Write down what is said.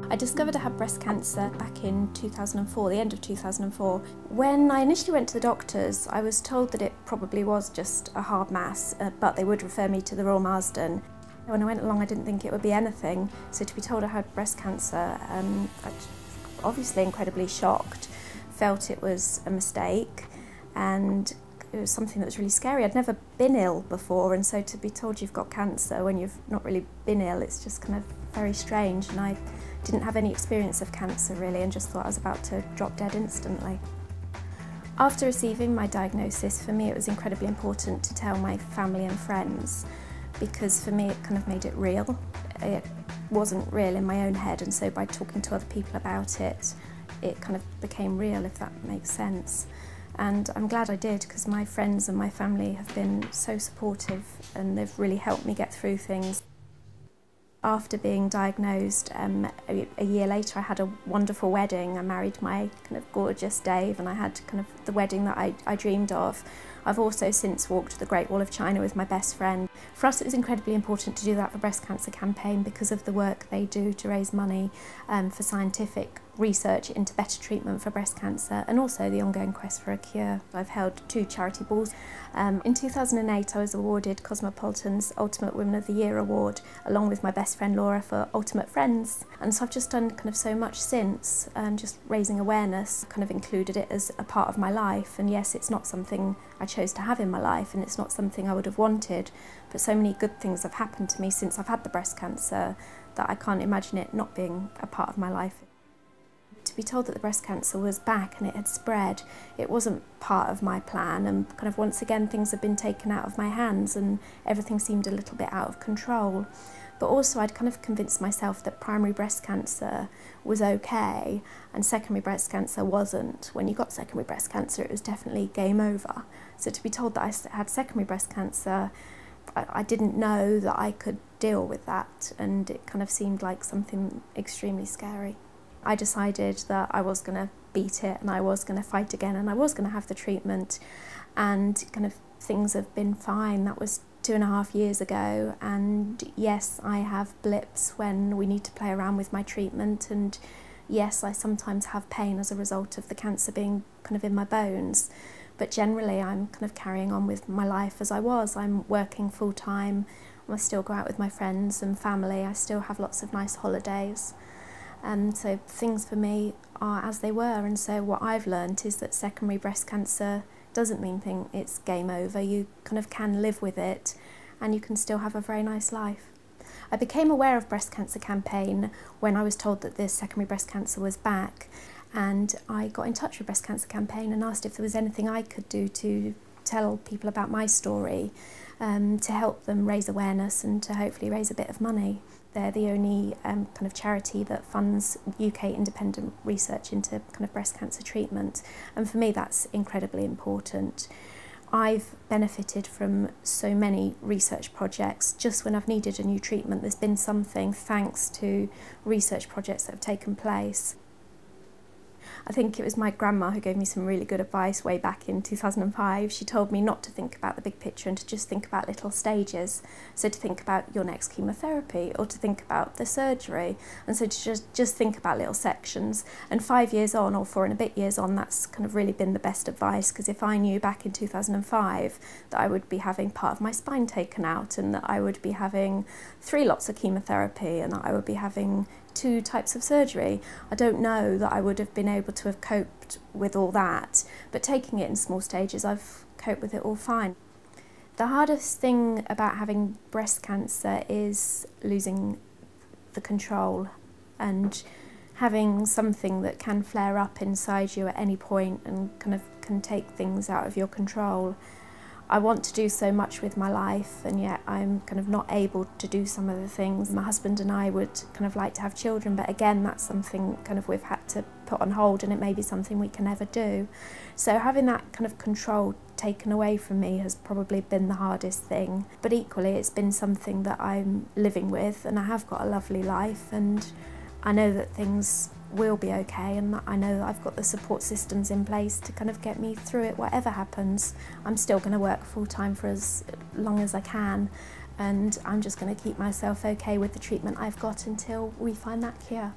I discovered I had breast cancer back in 2004, the end of 2004. When I initially went to the doctors, I was told that it probably was just a hard mass, but they would refer me to the Royal Marsden. When I went along, I didn't think it would be anything, so to be told I had breast cancer, I was obviously incredibly shocked, felt it was a mistake, and it was something that was really scary. I'd never been ill before, and so to be told you've got cancer when you've not really been ill, it's just kind of very strange. And I didn't have any experience of cancer really, and just thought I was about to drop dead instantly. After receiving my diagnosis, for me it was incredibly important to tell my family and friends, because for me it kind of made it real. It wasn't real in my own head, and so by talking to other people about it, it kind of became real, if that makes sense. And I'm glad I did, because my friends and my family have been so supportive and they've really helped me get through things. After being diagnosed, a year later I had a wonderful wedding. I married my kind of gorgeous Dave, and I had kind of the wedding that I dreamed of. I've also since walked the Great Wall of China with my best friend. For us it was incredibly important to do that for Breast Cancer Campaign because of the work they do to raise money for scientific research into better treatment for breast cancer, and also the ongoing quest for a cure. I've held 2 charity balls. In 2008 I was awarded Cosmopolitan's Ultimate Women of the Year award, along with my best friend Laura, for Ultimate Friends. And so I've just done kind of so much since, just raising awareness, kind of included it as a part of my life. And yes, it's not something I chose to have in my life, and it's not something I would have wanted, but so many good things have happened to me since I've had the breast cancer that I can't imagine it not being a part of my life. To be told that the breast cancer was back and it had spread, it wasn't part of my plan, and kind of once again things had been taken out of my hands and everything seemed a little bit out of control. But also I'd kind of convinced myself that primary breast cancer was okay and secondary breast cancer wasn't. When you got secondary breast cancer, it was definitely game over. So to be told that I had secondary breast cancer, I didn't know that I could deal with that, and it kind of seemed like something extremely scary. I decided that I was going to beat it, and I was going to fight again, and I was going to have the treatment, and kind of things have been fine. That was 2.5 years ago, and yes, I have blips when we need to play around with my treatment, and yes, I sometimes have pain as a result of the cancer being kind of in my bones, but generally I'm kind of carrying on with my life as I was. I'm working full-time, I still go out with my friends and family, I still have lots of nice holidays. So things for me are as they were, and so what I've learned is that secondary breast cancer doesn't mean it's game over. You kind of can live with it and you can still have a very nice life. I became aware of Breast Cancer Campaign when I was told that this secondary breast cancer was back, and I got in touch with Breast Cancer Campaign and asked if there was anything I could do to tell people about my story, to help them raise awareness and to hopefully raise a bit of money. They're the only kind of charity that funds UK independent research into kind of breast cancer treatment, and for me that's incredibly important. I've benefited from so many research projects. Just when I've needed a new treatment, there's been something thanks to research projects that have taken place. I think it was my grandma who gave me some really good advice way back in 2005. She told me not to think about the big picture and to just think about little stages. So to think about your next chemotherapy, or to think about the surgery, and so to just think about little sections. And 5 years on, or 4 and a bit years on, that's kind of really been the best advice, because if I knew back in 2005 that I would be having part of my spine taken out, and that I would be having 3 lots of chemotherapy, and that I would be having 2 types of surgery, I don't know that I would have been able to have coped with all that, but taking it in small stages, I've coped with it all fine. The hardest thing about having breast cancer is losing the control and having something that can flare up inside you at any point and kind of can take things out of your control. I want to do so much with my life, and yet I'm kind of not able to do some of the things. My husband and I would kind of like to have children, but again that's something kind of we've had to put on hold, and it may be something we can never do. So having that kind of control taken away from me has probably been the hardest thing, but equally it's been something that I'm living with, and I have got a lovely life, and I know that things will be okay, and I know that I've got the support systems in place to kind of get me through it whatever happens. I'm still going to work full-time for as long as I can, and I'm just going to keep myself okay with the treatment I've got until we find that cure.